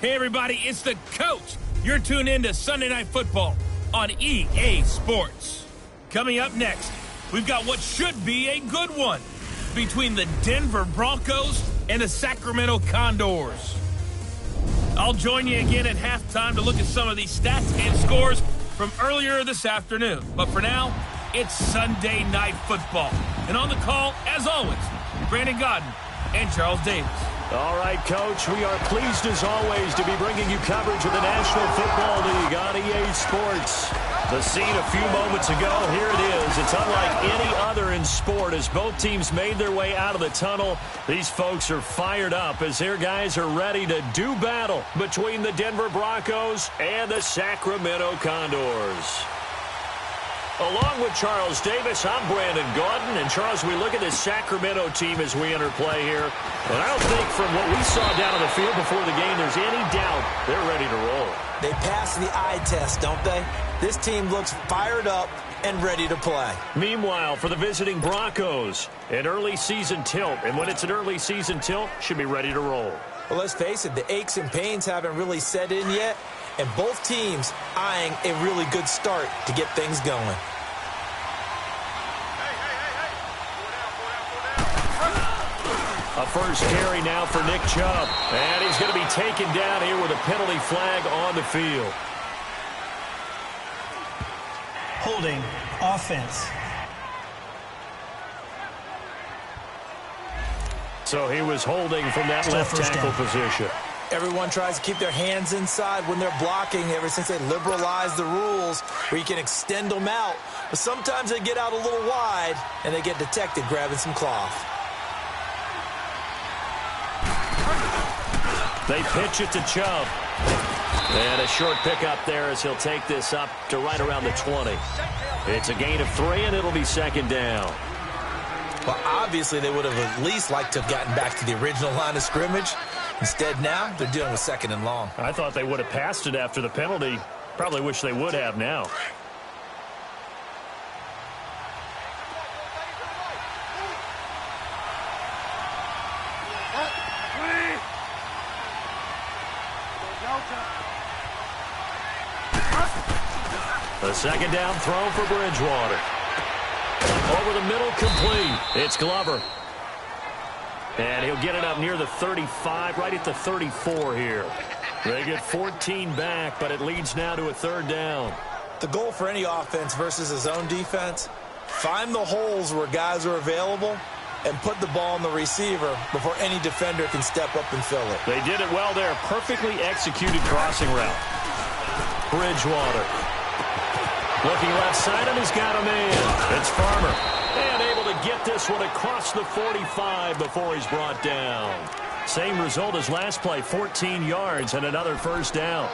Hey, everybody, it's the coach. You're tuned in to Sunday Night Football on EA Sports. Coming up next, we've got what should be a good one between the Denver Broncos and the Sacramento Condors. I'll join you again at halftime to look at some of these stats and scores from earlier this afternoon. But for now, it's Sunday Night Football. And on the call, as always, Brandon Godden and Charles Davis. All right, Coach, we are pleased as always to be bringing you coverage of the National Football League on EA Sports. The scene a few moments ago, here it is. It's unlike any other in sport as both teams made their way out of the tunnel. These folks are fired up as their guys are ready to do battle between the Denver Broncos and the Sacramento Condors. Along with Charles Davis, I'm Brandon Gaudin. And, Charles, we look at this Sacramento team as we enter play here. And I don't think from what we saw down on the field before the game there's any doubt they're ready to roll. They pass the eye test, don't they? This team looks fired up and ready to play. Meanwhile, for the visiting Broncos, an early season tilt. And when it's an early season tilt, should be ready to roll. Well, let's face it, the aches and pains haven't really set in yet. And both teams eyeing a really good start to get things going. A first carry now for Nick Chubb. And he's going to be taken down here with a penalty flag on the field. Holding offense. So he was holding from that left tackle position. Everyone tries to keep their hands inside when they're blocking ever since they liberalized the rules where you can extend them out. But sometimes they get out a little wide and they get detected grabbing some cloth. They pitch it to Chubb. And a short pickup there as he'll take this up to right around the 20. It's a gain of 3, and it'll be second down. Well, obviously they would have at least liked to have gotten back to the original line of scrimmage. Instead now, they're dealing with second and long. I thought they would have passed it after the penalty. Probably wish they would have now. The second down throw for Bridgewater. Over the middle, complete. It's Glover. And he'll get it up near the 35, right at the 34 here. They get 14 back, but it leads now to a third down. The goal for any offense versus a zone defense, find the holes where guys are available and put the ball on the receiver before any defender can step up and fill it. They did it well there. Perfectly executed crossing route. Bridgewater. Looking left side, and he's got a man. It's Farmer. And able to get this one across the 45 before he's brought down. Same result as last play, 14 yards and another first down.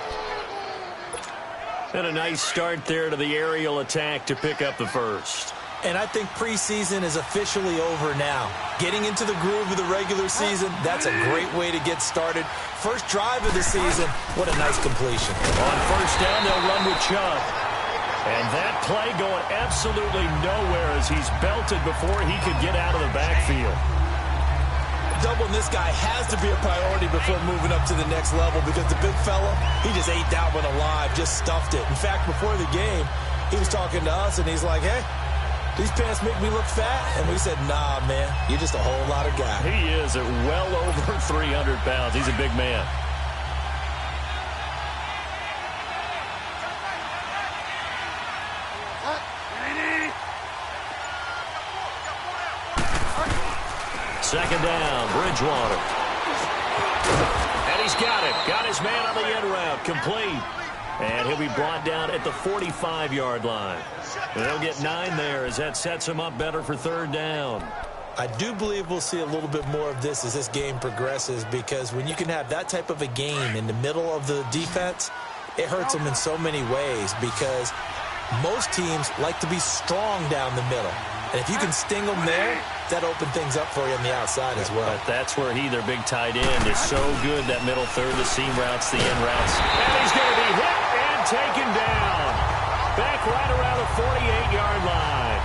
And a nice start there to the aerial attack to pick up the first. And I think preseason is officially over now. Getting into the groove of the regular season, that's a great way to get started. First drive of the season, what a nice completion. On first down, they'll run with Chubb. And that play going absolutely nowhere as he's belted before he could get out of the backfield. Doubling this guy has to be a priority before moving up to the next level because the big fella, he just ate that one alive, just stuffed it. In fact, before the game, he was talking to us, and he's like, hey, these pants make me look fat. And we said, nah, man, you're just a whole lot of guy. He is at well over 300 pounds. He's a big man. Second down, Bridgewater. And he's got it. Got his man on the end route. Complete. And he'll be brought down at the 45-yard line. They'll get 9 there as that sets him up better for third down. I do believe we'll see a little bit more of this as this game progresses because when you can have that type of a game in the middle of the defense, it hurts them in so many ways because most teams like to be strong down the middle. And if you can sting them there, that opens things up for you on the outside as well. But that's where their big tight end, is so good, that middle third, the seam routes, the end routes. And he's going to be hit and taken down. Back right around the 48-yard line.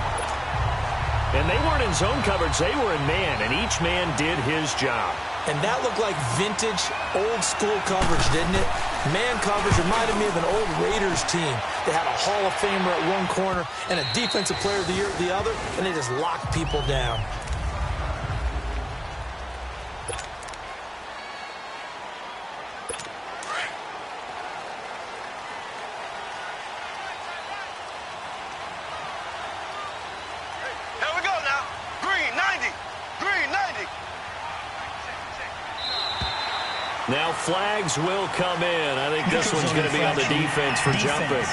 And they weren't in zone coverage. They were in man, and each man did his job. And that looked like vintage, old-school coverage, didn't it? Man coverage reminded me of an old Raiders team. They had a Hall of Famer at one corner and a Defensive Player of the Year at the other, and they just locked people down. Here we go now. Green 90. Green 90. Now flags will come in. I think this one's going to be on the defense for jumping.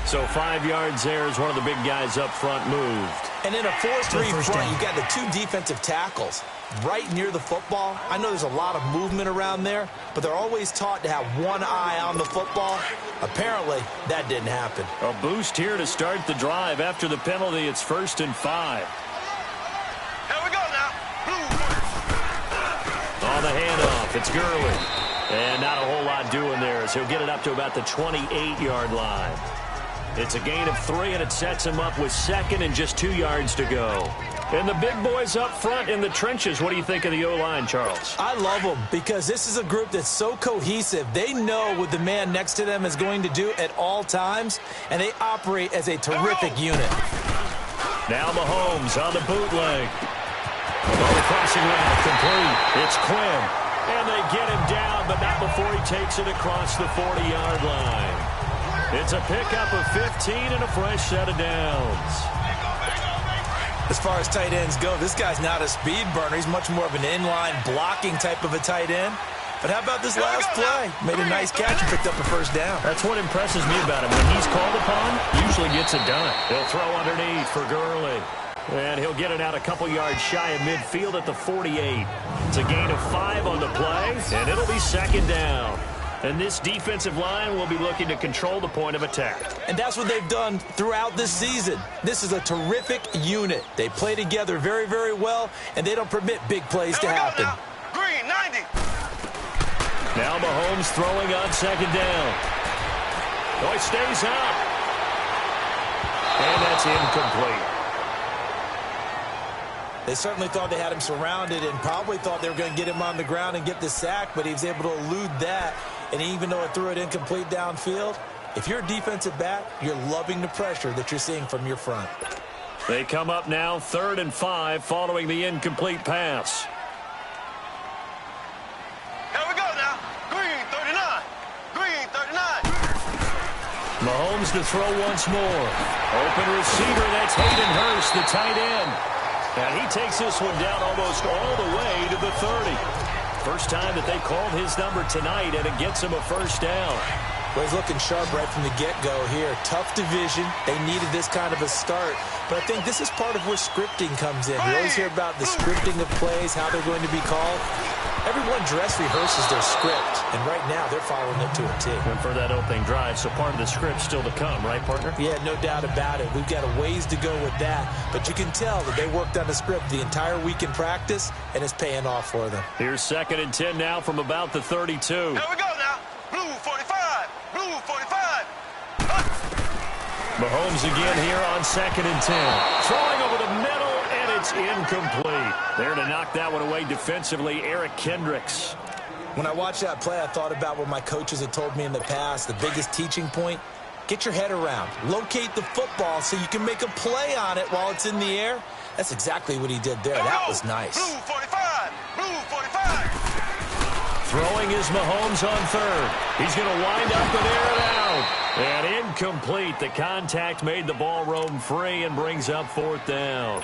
So 5 yards there as one of the big guys up front moved. And in a 4-3 front, you've got the two defensive tackles right near the football. I know there's a lot of movement around there, but they're always taught to have one eye on the football. Apparently, that didn't happen. A boost here to start the drive. After the penalty, it's 1st and 5. Here we go now. On the handoff, it's Gurley. And not a whole lot doing there as he'll get it up to about the 28-yard line. It's a gain of 3, and it sets him up with 2nd and just 2 yards to go. And the big boys up front in the trenches. What do you think of the O-line, Charles? I love them because this is a group that's so cohesive. They know what the man next to them is going to do at all times, and they operate as a terrific unit. Now Mahomes on the bootleg. On the crossing route, complete. It's Quinn. And they get him down, but not before he takes it across the 40-yard line. It's a pickup of 15 and a fresh set of downs. As far as tight ends go, this guy's not a speed burner. He's much more of an inline blocking type of a tight end. But how about this last play? Made a nice catch and picked up a first down. That's what impresses me about him. When he's called upon, usually gets it done. He'll throw underneath for Gurley. And he'll get it out a couple yards shy of midfield at the 48. It's a gain of 5 on the play, and it'll be 2nd down. And this defensive line will be looking to control the point of attack. And that's what they've done throughout this season. This is a terrific unit. They play together very, very well, and they don't permit big plays to happen. Green 90. Now Mahomes throwing on 2nd down. Oh, he stays out. And that's incomplete. They certainly thought they had him surrounded and probably thought they were going to get him on the ground and get the sack, but he was able to elude that. And even though it threw it incomplete downfield, if you're a defensive back, you're loving the pressure that you're seeing from your front. They come up now 3rd and 5 following the incomplete pass. Here we go now. Green 39. Green 39. Mahomes to throw once more. Open receiver, that's Hayden Hurst, the tight end. And he takes this one down almost all the way to the 30. First time that they called his number tonight, and it gets him a first down. Well, he's looking sharp right from the get-go here. Tough division. They needed this kind of a start. But I think this is part of where scripting comes in. We always hear about the scripting of plays, how they're going to be called. Everyone dress rehearses their script, and right now they're following it to a T. And for that opening drive, so part of the script still to come, right, partner? Yeah, no doubt about it. We've got a ways to go with that, but you can tell that they worked on the script the entire week in practice, and it's paying off for them. Here's 2nd and 10 now from about the 32. Here we go now. Blue 45. Blue 45. Mahomes again here on 2nd and 10. Throwing over the middle, and it's incomplete. There to knock that one away defensively, Eric Kendricks. When I watched that play, I thought about what my coaches had told me in the past. The biggest teaching point, get your head around. Locate the football so you can make a play on it while it's in the air. That's exactly what he did there. That was nice. Blue 45. Blue 45. Throwing is Mahomes on 3rd. He's going to wind up and air it out. And incomplete. The contact made the ball roam free and brings up 4th down.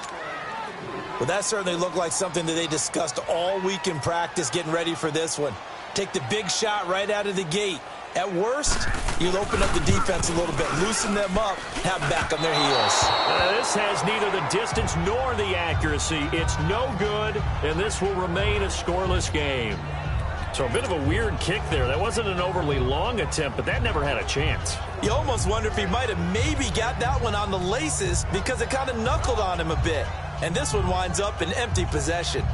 Well, that certainly looked like something that they discussed all week in practice getting ready for this one. Take the big shot right out of the gate. At worst, you'll open up the defense a little bit, loosen them up, have them back on their heels. This has neither the distance nor the accuracy. It's no good, and this will remain a scoreless game. So a bit of a weird kick there. That wasn't an overly long attempt, but that never had a chance. You almost wonder if he might have maybe got that one on the laces because it kind of knuckled on him a bit. And this one winds up in empty possession.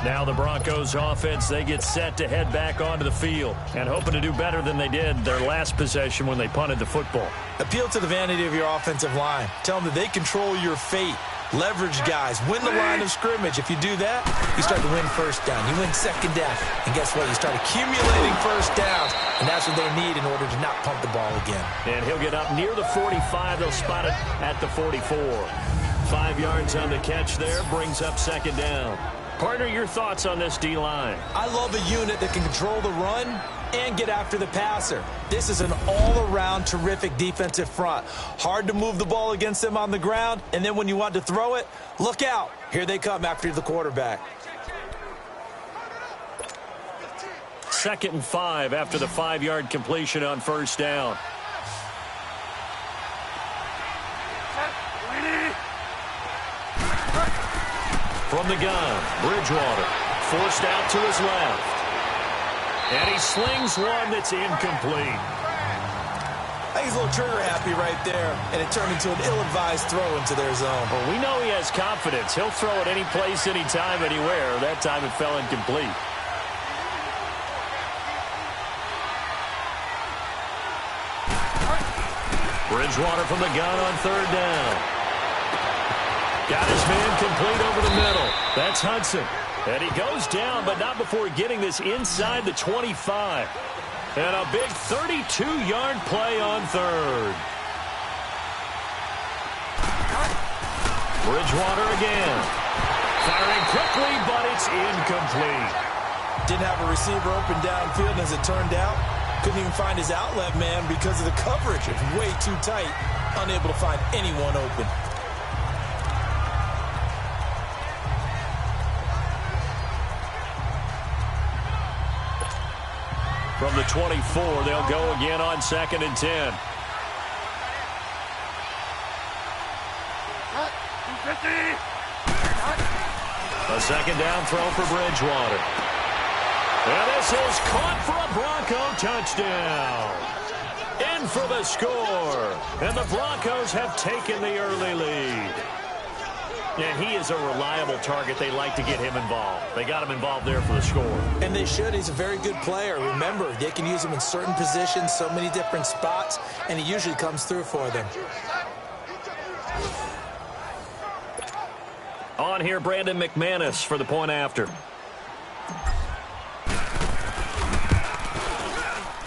Now the Broncos offense, they get set to head back onto the field and hoping to do better than they did their last possession when they punted the football. Appeal to the vanity of your offensive line. Tell them that they control your fate. Leverage guys. Win the line of scrimmage. If you do that, you start to win first down. You win second down. And guess what? You start accumulating first downs. And that's what they need in order to not pump the ball again. And he'll get up near the 45. They'll spot it at the 44. 5 yards on the catch there. Brings up second down. Partner, your thoughts on this D-line? I love a unit that can control the run and get after the passer. This is an all-around terrific defensive front. Hard to move the ball against them on the ground, and then when you want to throw it, look out. Here they come after the quarterback. 2nd and 5 after the 5-yard completion on first down. From the gun, Bridgewater forced out to his left. And he slings one that's incomplete. I think he's a little trigger happy right there, and it turned into an ill-advised throw into their zone. Well, we know he has confidence. He'll throw it any place, anytime, anywhere. That time it fell incomplete. Bridgewater from the gun on third down. Got his man complete over the middle. That's Hudson. And he goes down, but not before getting this inside the 25. And a big 32-yard play on third. Bridgewater again. Firing quickly, but it's incomplete. Didn't have a receiver open downfield, and as it turned out, couldn't even find his outlet man because of the coverage. It's way too tight, unable to find anyone open. From the 24, they'll go again on 2nd and 10. A second down throw for Bridgewater. And this is caught for a Bronco touchdown. In for the score. And the Broncos have taken the early lead. And he is a reliable target. They like to get him involved. They got him involved there for the score. And they should. He's a very good player. Remember, they can use him in certain positions, so many different spots, and he usually comes through for them. On here, Brandon McManus for the point after.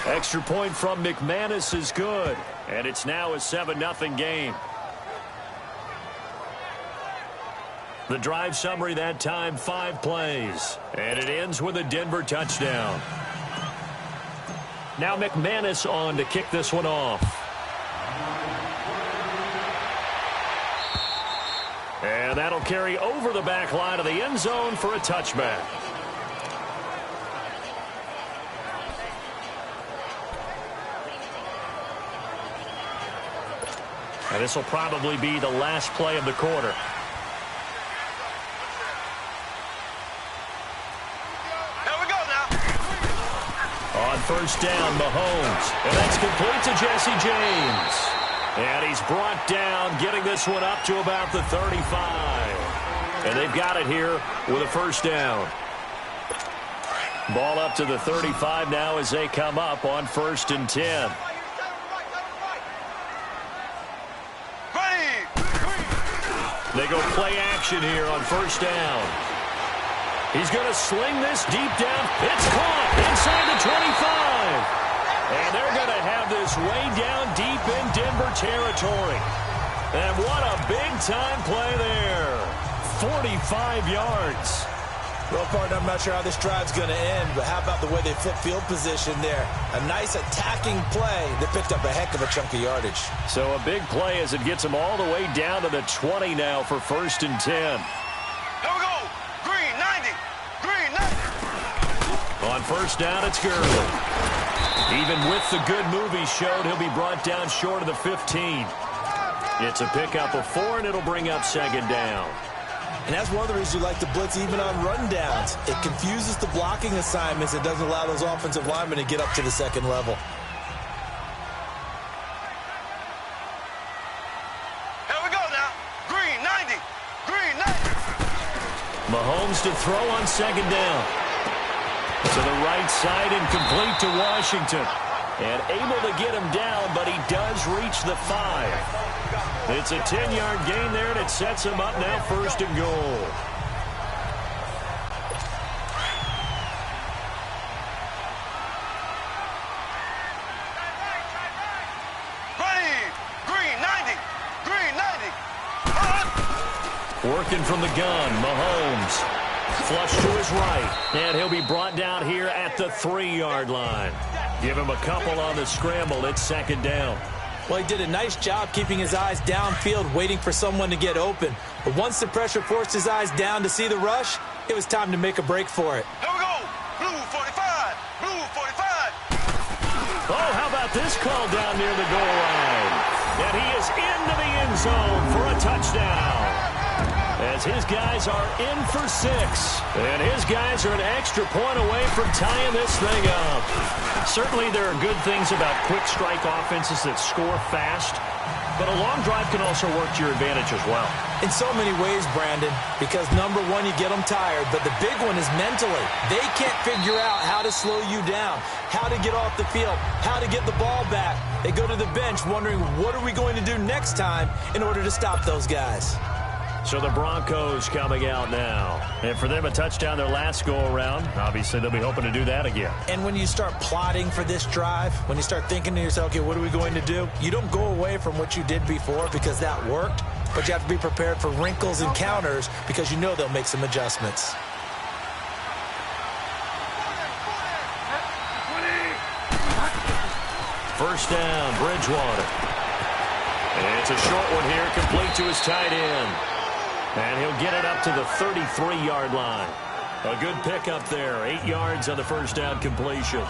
Extra point from McManus is good. And it's now a 7-0 game. The drive summary that time, 5 plays. And it ends with a Denver touchdown. Now McManus on to kick this one off. And that'll carry over the back line of the end zone for a touchback. And this will probably be the last play of the quarter. On first down, Mahomes. And that's complete to Jesse James. And he's brought down, getting this one up to about the 35. And they've got it here with a first down. Ball up to the 35 now as they come up on 1st and 10. They go play action here on first down. He's going to sling this deep down. It's caught inside the 25. And they're going to have this way down deep in Denver territory. And what a big-time play there. 45 yards. Well, partner, I'm not sure how this drive's going to end, but how about the way they flip field position there? A nice attacking play that picked up a heck of a chunk of yardage. So a big play as it gets them all the way down to the 20 now for 1st and 10. Here we go. Green, 90. Green, 90. On first down, it's Gurley. Even with the good move he showed, he'll be brought down short of the 15. It's a pickup of 4, and it'll bring up 2nd down. And that's one of the reasons you like to blitz even on rundowns. It confuses the blocking assignments. It doesn't allow those offensive linemen to get up to the second level. Here we go now. Green, 90. Green, 90. Mahomes to throw on second down. To the right side and complete to Washington. And able to get him down, but he does reach the 5. It's a 10-yard gain there, and it sets him up now 1st and goal. Working from the gun, Mahomes. Flush to his right, and he'll be brought down here at the 3-yard line. Give him a couple on the scramble. It's 2nd down. Well, he did a nice job keeping his eyes downfield, waiting for someone to get open. But once the pressure forced his eyes down to see the rush, it was time to make a break for it. Here we go. Blue 45. Blue 45. Oh, how about this call down near the goal line? And he is into the end zone for a touchdown. As his guys are in for 6. And his guys are an extra point away from tying this thing up. Certainly there are good things about quick strike offenses that score fast. But a long drive can also work to your advantage as well. In so many ways, Brandon, because number one, you get them tired. But the big one is mentally. They can't figure out how to slow you down, how to get off the field, how to get the ball back. They go to the bench wondering, what are we going to do next time in order to stop those guys? So the Broncos coming out now. And for them, a touchdown their last go-around. Obviously, they'll be hoping to do that again. And when you start plotting for this drive, when you start thinking to yourself, okay, what are we going to do? You don't go away from what you did before because that worked. But you have to be prepared for wrinkles and counters because you know they'll make some adjustments. First down, Bridgewater. And it's a short one here, complete to his tight end. And he'll get it up to the 33-yard line. A good pickup there. 8 yards on the first down completion.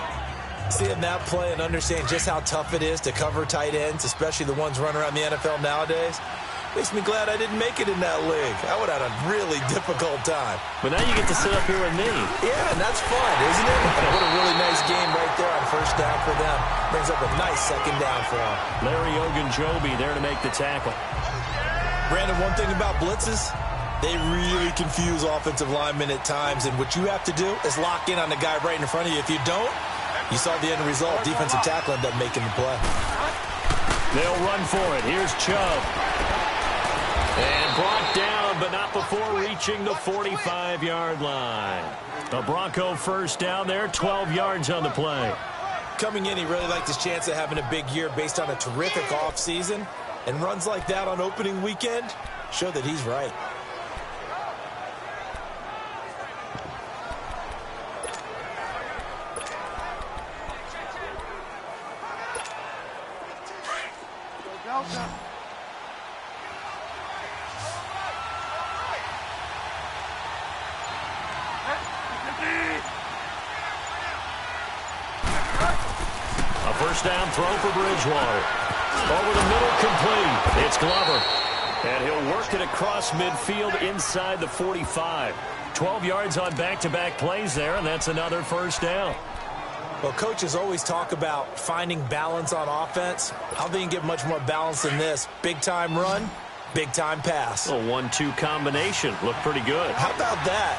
Seeing that play and understand just how tough it is to cover tight ends, especially the ones running around the NFL nowadays, makes me glad I didn't make it in that league. I would have had a really difficult time. But now you get to sit up here with me. Yeah, and that's fun, isn't it? What a really nice game right there on first down for them. Brings up a nice second down for them. Larry Ogunjobi there to make the tackle. Brandon, one thing about blitzes, they really confuse offensive linemen at times, and what you have to do is lock in on the guy right in front of you. If you don't, you saw the end result. Defensive tackle ended up making the play. They'll run for it. Here's Chubb. And brought down, but not before reaching the 45-yard line. A Bronco first down there, 12 yards on the play. Coming in, he really liked his chance of having a big year based on a terrific offseason. And runs like that on opening weekend show that he's right. A first down throw for Bridgewater. Over the middle, complete. It's Glover. And he'll work it across midfield inside the 45. 12 yards on back-to-back plays there, and that's another first down. Well, coaches always talk about finding balance on offense. I don't think you can get much more balance than this. Big-time run, big-time pass. A 1-2 combination. Looked pretty good. How about that?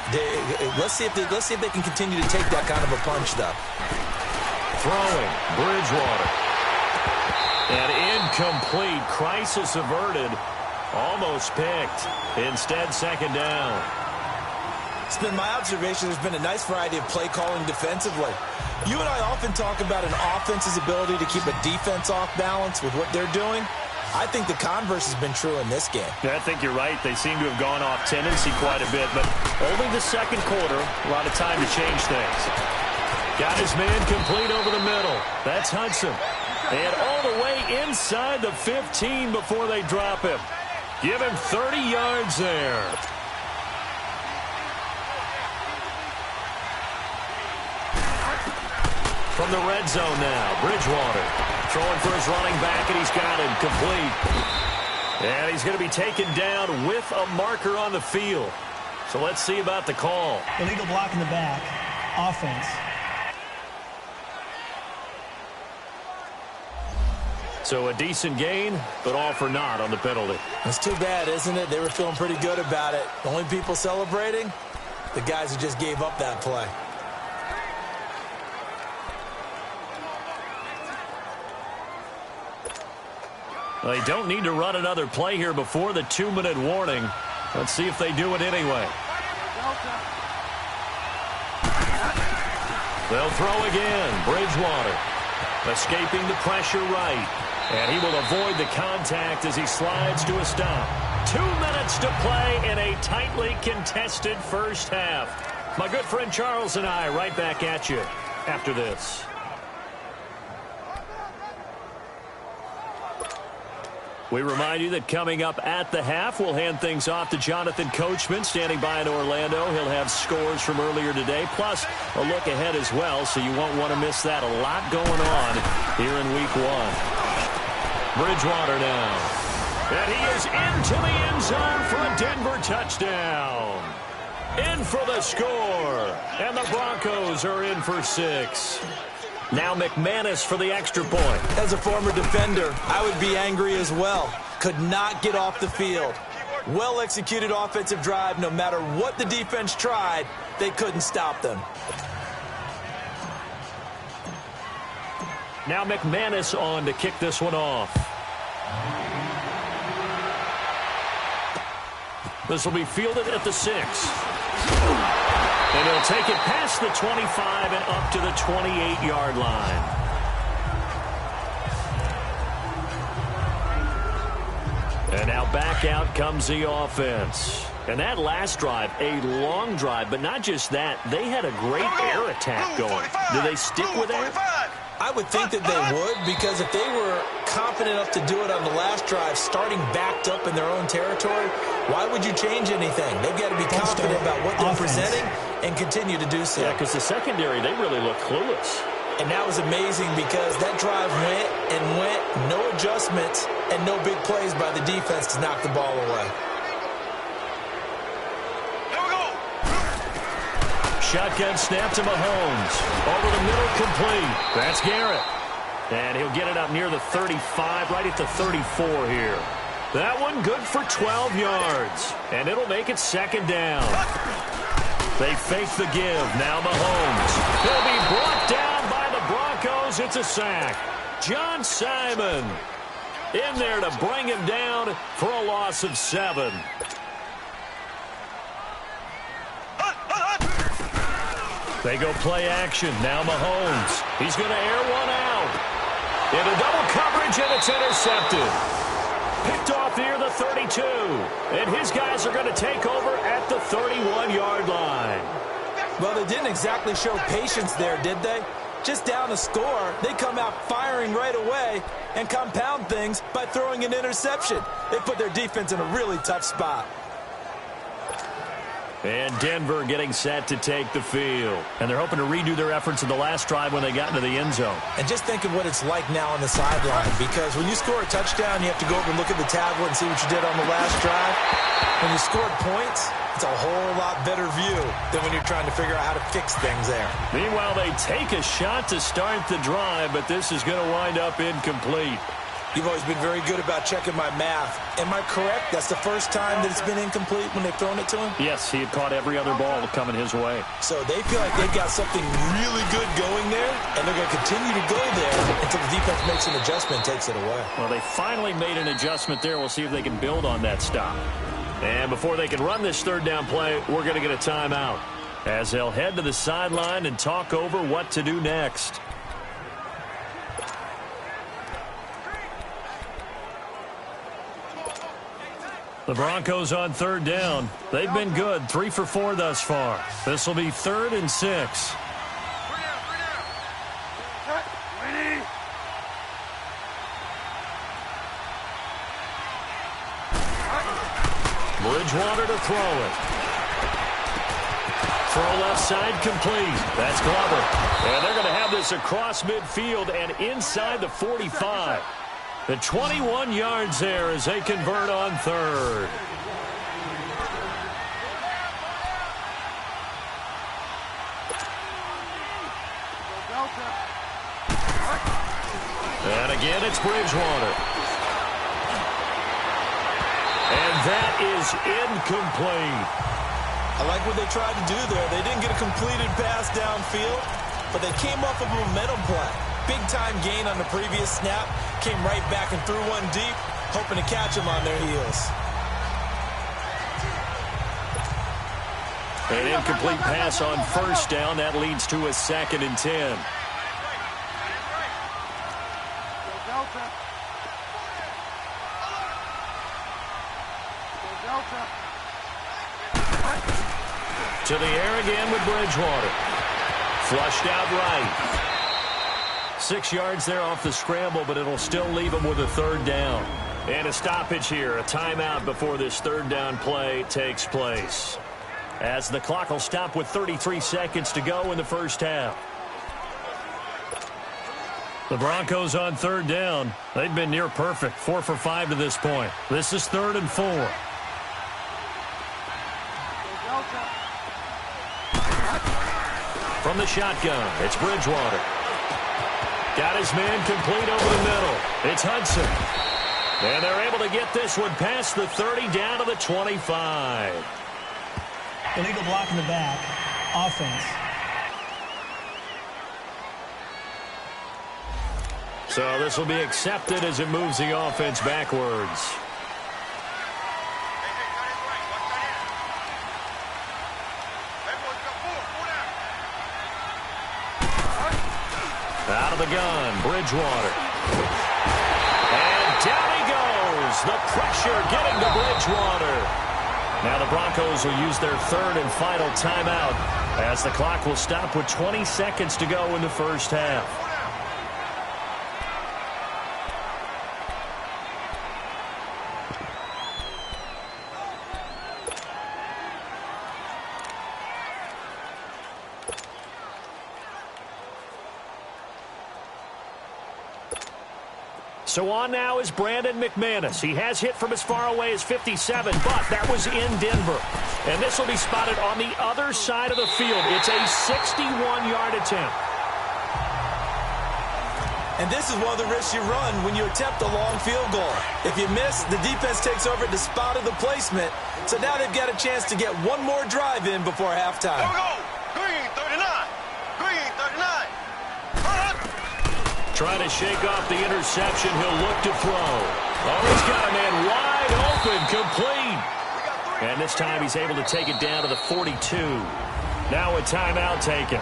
Let's see if they can continue to take that kind of a punch, though. Throwing, Bridgewater. And incomplete. Crisis averted. Almost picked. Instead, second down. It's been my observation there's been a nice variety of play calling defensively. You and I often talk about an offense's ability to keep a defense off balance with what they're doing. I think the converse has been true in this game. Yeah, I think you're right. They seem to have gone off tendency quite a bit, but only the second quarter, a lot of time to change things. Got his man complete over the middle. That's Hudson. And all the way inside the 15 before they drop him. Give him 30 yards there. From the red zone now, Bridgewater throwing for his running back, and he's got him complete. And he's going to be taken down with a marker on the field. So let's see about the call. Illegal block in the back. Offense. So a decent gain, but all for naught on the penalty. It's too bad, isn't it? They were feeling pretty good about it. The only people celebrating, the guys who just gave up that play. They don't need to run another play here before the 2-minute warning. Let's see if they do it anyway. They'll throw again. Bridgewater escaping the pressure right. And he will avoid the contact as he slides to a stop. 2 minutes to play in a tightly contested first half. My good friend Charles and I right back at you after this. We remind you that coming up at the half, we'll hand things off to Jonathan Coachman, standing by in Orlando. He'll have scores from earlier today, plus a look ahead as well, so you won't want to miss that. A lot going on here in Week 1. Bridgewater now. And he is into the end zone for a Denver touchdown. In for the score. And the Broncos are in for 6. Now McManus for the extra point. As a former defender, I would be angry as well. Could not get off the field. Well-executed offensive drive. No matter what the defense tried, they couldn't stop them. Now McManus on to kick this one off. This will be fielded at the 6. And he'll take it past the 25 and up to the 28-yard line. And now back out comes the offense. And that last drive, a long drive, but not just that. They had a great air attack going. Do they stick with that? I would think that they would, because if they were confident enough to do it on the last drive, starting backed up in their own territory, why would you change anything? They've got to be confident about what they're presenting and continue to do so. Yeah, because the secondary, they really look clueless. And that was amazing because that drive went and went, no adjustments and no big plays by the defense to knock the ball away. Shotgun snap to Mahomes. Over the middle, complete. That's Garrett. And he'll get it up near the 35, right at the 34 here. That one good for 12 yards. And it'll make it second down. They fake the give. Now Mahomes. He'll be brought down by the Broncos. It's a sack. John Simon in there to bring him down for a loss of 7. They go play action. Now Mahomes. He's going to air one out. Into double coverage, and it's intercepted. Picked off near the 32. And his guys are going to take over at the 31-yard line. Well, they didn't exactly show patience there, did they? Just down a score, they come out firing right away and compound things by throwing an interception. They put their defense in a really tough spot. And Denver getting set to take the field. And they're hoping to redo their efforts in the last drive when they got into the end zone. And just think of what it's like now on the sideline, because when you score a touchdown, you have to go over and look at the tablet and see what you did on the last drive. When you scored points, it's a whole lot better view than when you're trying to figure out how to fix things there. Meanwhile, they take a shot to start the drive, but this is going to wind up incomplete. You've always been very good about checking my math. Am I correct? That's the first time that it's been incomplete when they've thrown it to him? Yes, he had caught every other ball coming his way. So they feel like they've got something really good going there, and they're going to continue to go there until the defense makes an adjustment and takes it away. Well, they finally made an adjustment there. We'll see if they can build on that stop. And before they can run this third down play, we're going to get a timeout, as they'll head to the sideline and talk over what to do next. The Broncos on third down. They've been good, 3 for 4 thus far. This will be 3rd and 6. Bridgewater to throw it. Throw left side complete. That's Glover. And they're going to have this across midfield and inside the 45. The 21 yards there as they convert on third. And again, it's Bridgewater. And that is incomplete. I like what they tried to do there. They didn't get a completed pass downfield, but they came off of a momentum play. Big-time gain on the previous snap. Came right back and threw one deep, hoping to catch them on their heels. An incomplete pass on first down. That leads to a 2nd and 10. To the air again with Bridgewater. Flushed out right. 6 yards there off the scramble, but it'll still leave him with a 3rd down. And a stoppage here, a timeout before this 3rd down play takes place. As the clock will stop with 33 seconds to go in the first half. The Broncos on 3rd down. They've been near perfect, 4 for 5 to this point. This is 3rd and 4. From the shotgun, it's Bridgewater. Got his man complete over the middle. It's Hudson. And they're able to get this one past the 30 down to the 25. Illegal block in the back. Offense. So this will be accepted as it moves the offense backwards. Out of the gun, Bridgewater. And down he goes. The pressure getting to Bridgewater. Now the Broncos will use their 3rd and final timeout as the clock will stop with 20 seconds to go in the first half. So on now is Brandon McManus. He has hit from as far away as 57, but that was in Denver. And this will be spotted on the other side of the field. It's a 61-yard attempt. And this is one of the risks you run when you attempt a long field goal. If you miss, the defense takes over at the spot of the placement. So now they've got a chance to get one more drive in before halftime. Here we go. Green, 39. Green, 39. Trying to shake off the interception. He'll look to throw. Oh, he's got a man wide open, complete. And this time he's able to take it down to the 42. Now a timeout taken.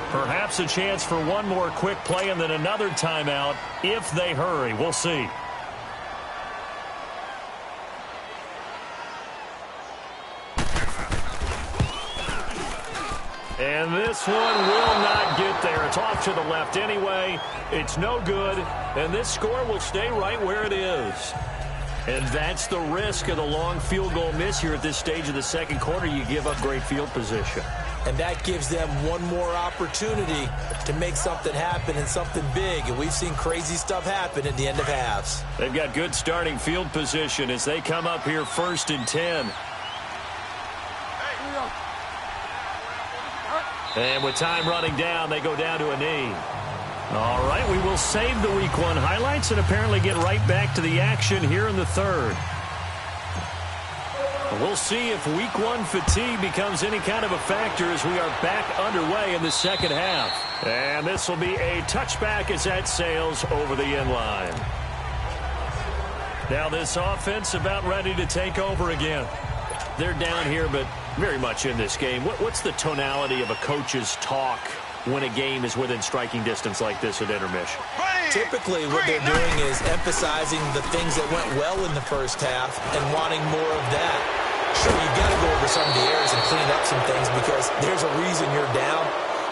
Perhaps a chance for one more quick play and then another timeout if they hurry. We'll see. And this one will not get there. It's off to the left anyway. It's no good. And this score will stay right where it is. And that's the risk of the long field goal miss here at this stage of the second quarter. You give up great field position. And that gives them one more opportunity to make something happen and something big. And we've seen crazy stuff happen at the end of halves. They've got good starting field position as they come up here 1st and 10. And with time running down, they go down to a knee. All right, we will save the Week 1 highlights and apparently get right back to the action here in the third. We'll see if Week 1 fatigue becomes any kind of a factor as we are back underway in the second half. And this will be a touchback as that sails over the end line. Now this offense about ready to take over again. They're down here, but very much in this game. What's the tonality of a coach's talk when a game is within striking distance like this at intermission? Typically, what they're doing is emphasizing the things that went well in the first half and wanting more of that. Sure, you've got to go over some of the errors and clean up some things because there's a reason you're down.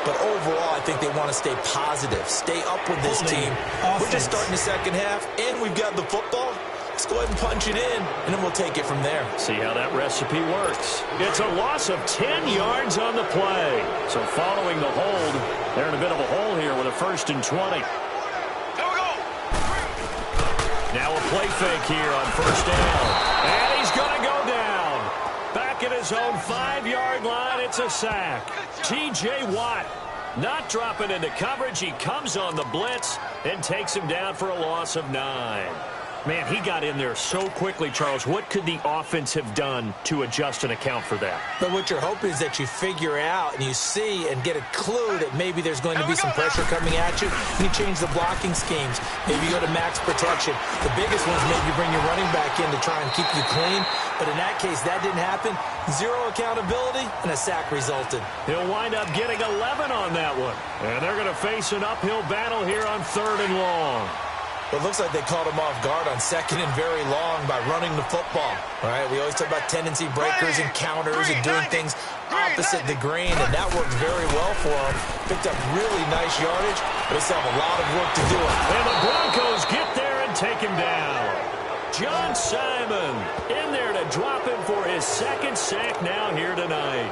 But overall, I think they want to stay positive, stay up with this team. We're just starting the second half, and we've got the football. Let's go ahead and punch it in, and then we'll take it from there. See how that recipe works. It's a loss of 10 yards on the play. So following the hold, they're in a bit of a hole here with a 1st and 20. Now a play fake here on 1st down. And he's going to go down. Back at his own 5-yard line, it's a sack. T.J. Watt not dropping into coverage. He comes on the blitz and takes him down for a loss of 9. Man, he got in there so quickly, Charles. What could the offense have done to adjust and account for that? But what you're hoping is that you figure out and you see and get a clue that maybe there's going to be some pressure coming at you, and you change the blocking schemes. Maybe you go to max protection. The biggest one's maybe bring your running back in to try and keep you clean. But in that case, that didn't happen. Zero accountability, and a sack resulted. He'll wind up getting 11 on that one. And they're going to face an uphill battle here on 3rd and long. It looks like they caught him off guard on 2nd and very long by running the football. All right, we always talk about tendency breakers and counters and doing things opposite the grain, and that worked very well for him. Picked up really nice yardage, but they still have a lot of work to do. And the Broncos get there and take him down. John Simon in there to drop him for his 2nd sack now here tonight.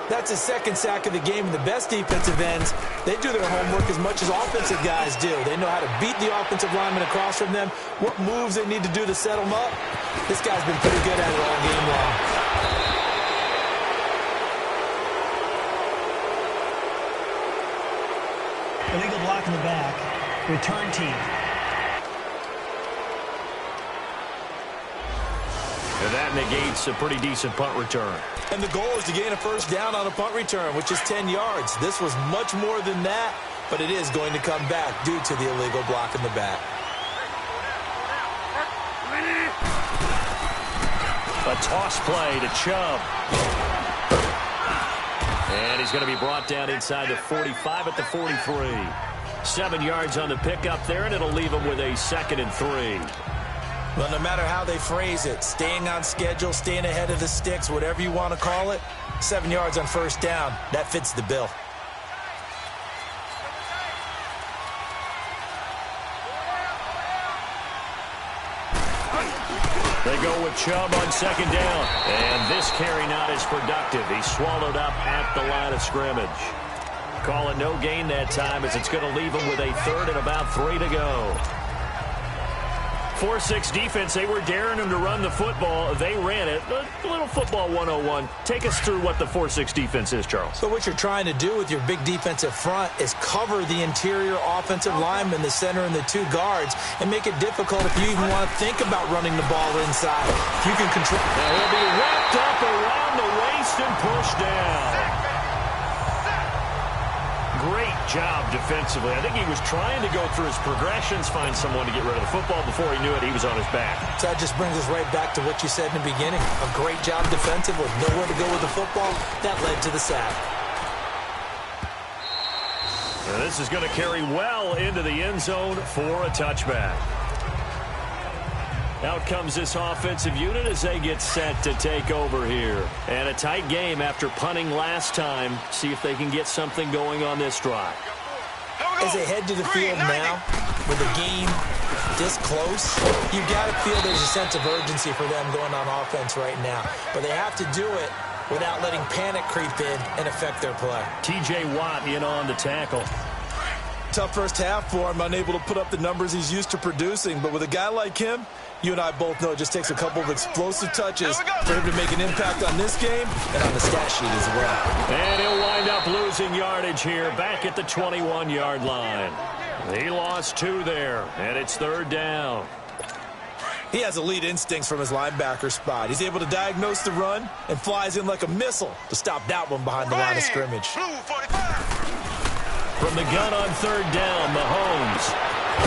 That's his 2nd sack of the game, and the best defensive ends, they do their homework as much as offensive guys do. They know how to beat the offensive lineman across from them, what moves they need to do to set them up. This guy's been pretty good at it all game long. Illegal block in the back. Return team. And that negates a pretty decent punt return. And the goal is to gain a 1st down on a punt return, which is 10 yards. This was much more than that, but it is going to come back due to the illegal block in the back. A toss play to Chubb. And he's going to be brought down inside the 45 at the 43. 7 yards on the pickup there, and it'll leave him with a 2nd and 3. Well, no matter how they phrase it, staying on schedule, staying ahead of the sticks, whatever you want to call it, 7 yards on 1st down, that fits the bill. They go with Chubb on 2nd down. And this carry not as productive. He's swallowed up at the line of scrimmage. Call it no gain that time as it's going to leave him with a 3rd and about 3 to go. 4-6 defense, they were daring him to run the football. They ran it. A little football 101. Take us through what the 4-6 defense is, Charles. So what you're trying to do with your big defensive front is cover the interior offensive lineman, the center, and the 2 guards, and make it difficult if you even want to think about running the ball inside. If you can control. Now he'll be wrapped up around the waist and pushed down. Great job defensively. I think he was trying to go through his progressions, find someone to get rid of the football. Before he knew it, he was on his back. So that just brings us right back to what you said in the beginning. A great job defensively. Nowhere to go with the football. That led to the sack. And this is going to carry well into the end zone for a touchback. Out comes this offensive unit as they get set to take over here. And a tight game after punting last time. See if they can get something going on this drive. As they head to the field now, with the game this close, you've got to feel there's a sense of urgency for them going on offense right now. But they have to do it without letting panic creep in and affect their play. T.J. Watt in on the tackle. Tough first half for him, unable to put up the numbers he's used to producing. But with a guy like him, you and I both know it just takes a couple of explosive touches for him to make an impact on this game and on the stat sheet as well. And he'll wind up losing yardage here back at the 21-yard line. He lost 2 there, and it's 3rd down. He has elite instincts from his linebacker spot. He's able to diagnose the run and flies in like a missile to stop that one behind the line of scrimmage. From the gun on 3rd down, Mahomes.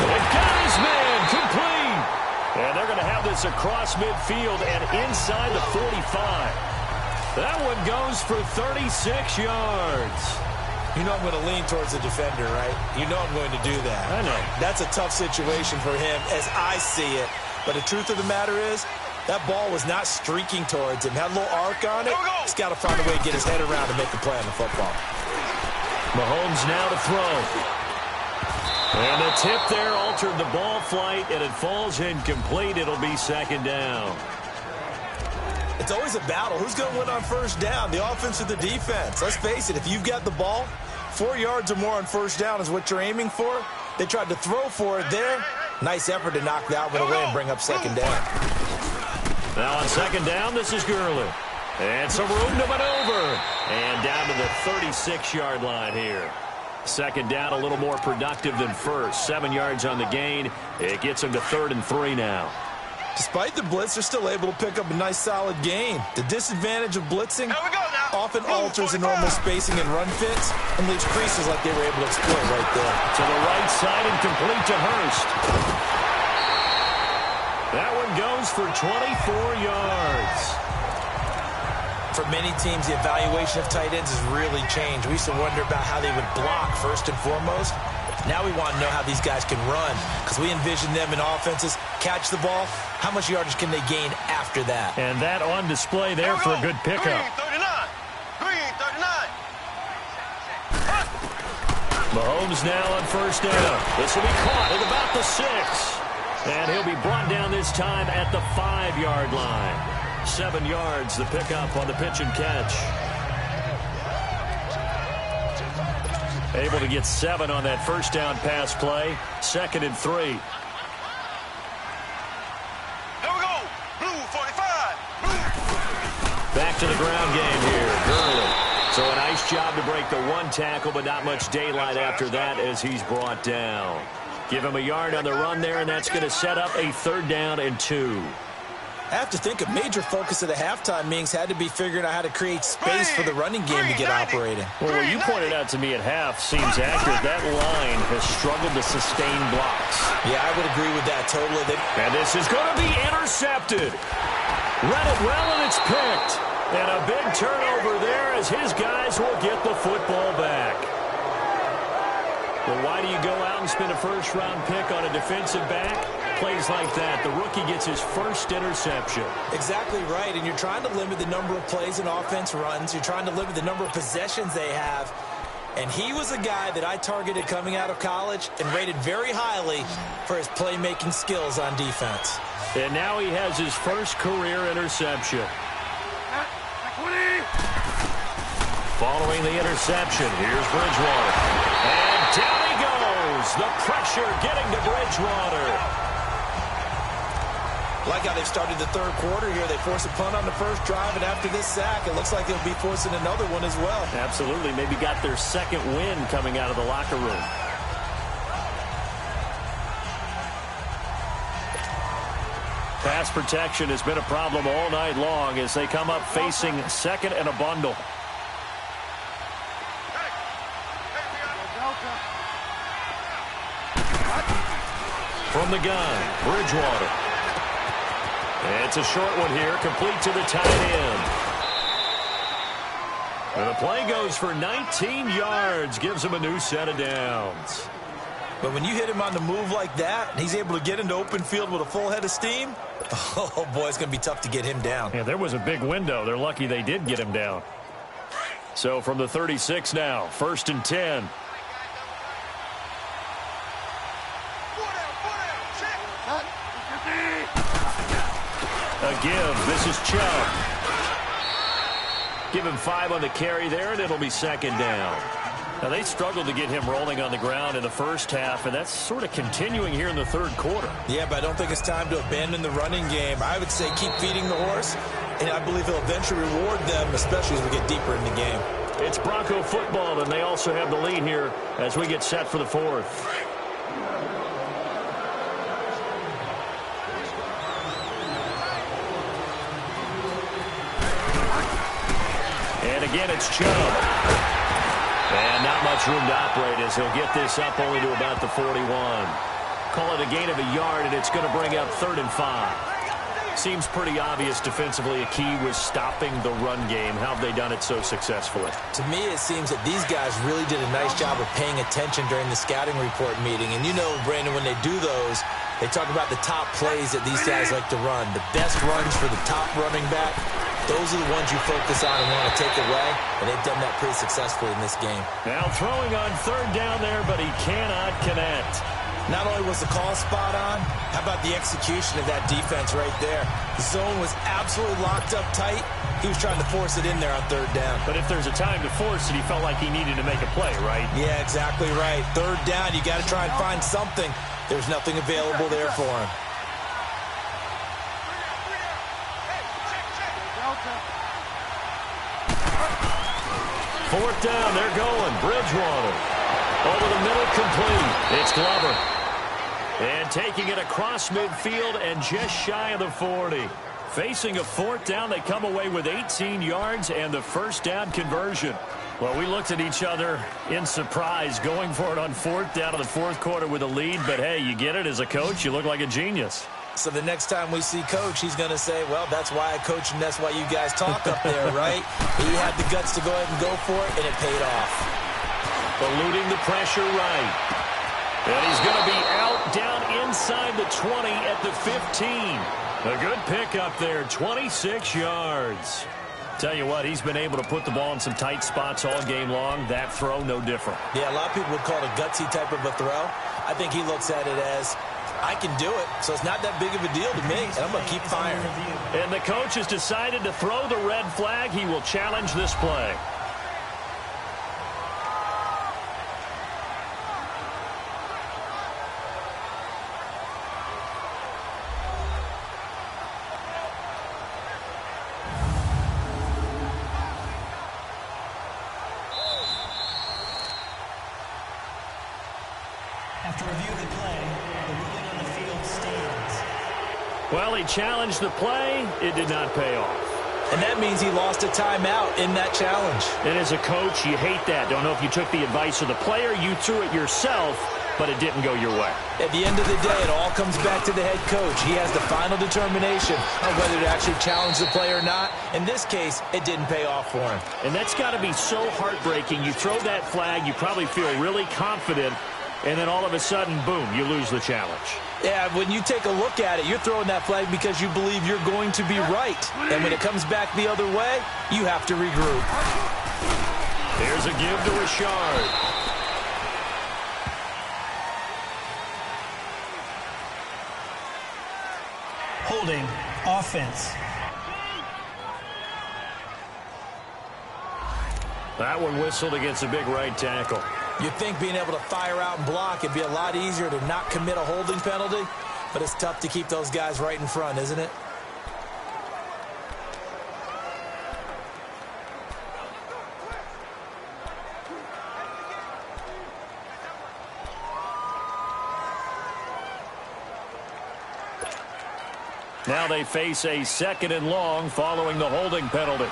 And got his man complete. And they're going to have this across midfield and inside the 45. That one goes for 36 yards. You know I'm going to lean towards the defender, right? You know I'm going to do that. I know. That's a tough situation for him as I see it. But the truth of the matter is, that ball was not streaking towards him. Had a little arc on it. He's got to find a way to get his head around to make a play on the football. Mahomes now to throw. And the tip there altered the ball flight, and it falls incomplete. It'll be 2nd down. It's always a battle. Who's going to win on 1st down, the offense or the defense? Let's face it, if you've got the ball, 4 yards or more on 1st down is what you're aiming for. They tried to throw for it there. Nice effort to knock that one away and bring up 2nd down. Now on 2nd down, this is Gurley. And some room to maneuver. And down to the 36-yard line here. Second down, a little more productive than first. 7 yards on the gain. It gets them to 3rd and 3 now. Despite the blitz, they're still able to pick up a nice, solid gain. The disadvantage of blitzing often alters the normal spacing and run fits and leaves creases like they were able to exploit right there. To the right side and complete to Hurst. That one goes for 24 yards. For many teams, the evaluation of tight ends has really changed. We used to wonder about how they would block first and foremost. Now we want to know how these guys can run because we envision them in offenses, catch the ball. How much yardage can they gain after that? And that on display there for a good pickup. Mahomes now on first down. This will be caught at about the 6. And he'll be brought down this time at the 5-yard line. 7 yards, the pickup on the pitch and catch. Able to get 7 on that first down pass play. 2nd and 3. Here we go. Blue 45. Blue. Back to the ground game here. Gurley. So a nice job to break the 1 tackle, but not much daylight after that as he's brought down. Give him a yard on the run there, and that's going to set up a 3rd down and 2. I have to think a major focus of the halftime meetings had to be figuring out how to create space for the running game to get operating. Well, what you pointed out to me at half seems accurate. That line has struggled to sustain blocks. Yeah, I would agree with that totally. And this is going to be intercepted. Read it well, and it's picked. And a big turnover there as his guys will get the football back. Well, why do you go out and spend a first-round pick on a defensive back? Plays like that. The rookie gets his first interception. Exactly right, and you're trying to limit the number of plays and offense runs. You're trying to limit the number of possessions they have. And he was a guy that I targeted coming out of college and rated very highly for his playmaking skills on defense. And now he has his first career interception. Following the interception, here's Bridgewater. And down he goes. The pressure getting to Bridgewater. Like how they've started the 3rd quarter here. They force a punt on the first drive, and after this sack, it looks like they'll be forcing another one as well. Absolutely. Maybe got their 2nd win coming out of the locker room. Pass protection has been a problem all night long as they come up facing 2nd and a bundle. From the gun, Bridgewater. It's a short one here, complete to the tight end. And the play goes for 19 yards, gives him a new set of downs. But when you hit him on the move like that, and he's able to get into open field with a full head of steam, oh boy, it's going to be tough to get him down. Yeah, there was a big window. They're lucky they did get him down. So from the 36 now, 1st and 10. A give. This is Chubb. Give him 5 on the carry there, and it'll be 2nd down. Now, they struggled to get him rolling on the ground in the first half, and that's sort of continuing here in the 3rd quarter. Yeah, but I don't think it's time to abandon the running game. I would say keep feeding the horse, and I believe he'll eventually reward them, especially as we get deeper in the game. It's Bronco football, and they also have the lead here as we get set for the 4th. And again, it's Chubb. And not much room to operate as he'll get this up only to about the 41. Call it a gain of a yard, and it's going to bring up 3rd and 5. Seems pretty obvious defensively a key was stopping the run game. How have they done it so successfully? To me, it seems that these guys really did a nice job of paying attention during the scouting report meeting. And you know, Brandon, when they do those, they talk about the top plays that these guys like to run. The best runs for the top running back. Those are the ones you focus on and want to take away, and they've done that pretty successfully in this game. Now throwing on 3rd down there, but he cannot connect. Not only was the call spot on, how about the execution of that defense right there? The zone was absolutely locked up tight. He was trying to force it in there on 3rd down. But if there's a time to force it, he felt like he needed to make a play, right? Yeah, exactly right. 3rd down, you got to try and find something. There's nothing available there for him. Fourth down, they're going. Bridgewater. Over the middle, complete. It's Glover. And taking it across midfield and just shy of the 40. Facing a fourth down, they come away with 18 yards and the first down conversion. Well, we looked at each other in surprise going for it on fourth down in the fourth quarter with a lead. But, hey, you get it as a coach. You look like a genius. So the next time we see Coach, he's going to say, well, that's why I coach and that's why you guys talk up there, right? He had the guts to go ahead and go for it, and it paid off. Eluding the pressure right. And he's going to be out down inside the 20 at the 15. A good pick up there, 26 yards. Tell you what, he's been able to put the ball in some tight spots all game long. That throw, no different. Yeah, a lot of people would call it a gutsy type of a throw. I think he looks at it as, I can do it, so it's not that big of a deal to me, and I'm going to keep firing. And the coach has decided to throw the red flag. He will challenge this play. After review of the play, the ruling on the field stands. Well, he challenged the play. It did not pay off. And that means he lost a timeout in that challenge. And as a coach, you hate that. Don't know if you took the advice of the player, you threw it yourself, but it didn't go your way. At the end of the day, it all comes back to the head coach. He has the final determination on whether to actually challenge the play or not. In this case, it didn't pay off for him. And that's got to be so heartbreaking. You throw that flag, you probably feel really confident, and then all of a sudden, boom, you lose the challenge. Yeah, when you take a look at it, you're throwing that flag because you believe you're going to be right. And when it comes back the other way, you have to regroup. There's a give to Richard. Holding, offense. That one whistled against a big right tackle. You'd think being able to fire out and block it'd be a lot easier to not commit a holding penalty, but it's tough to keep those guys right in front, isn't it? Now they face a 2nd and long following the holding penalty.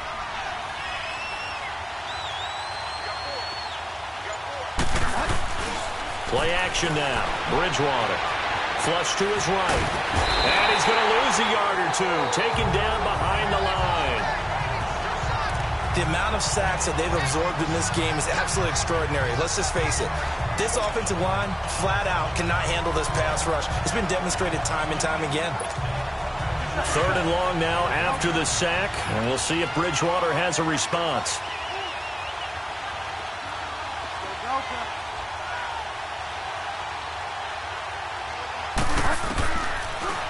Play action now. Bridgewater. Flush to his right. And he's going to lose a yard or two. Taken down behind the line. The amount of sacks that they've absorbed in this game is absolutely extraordinary. Let's just face it. This offensive line, flat out, cannot handle this pass rush. It's been demonstrated time and time again. 3rd and long now after the sack. And we'll see if Bridgewater has a response.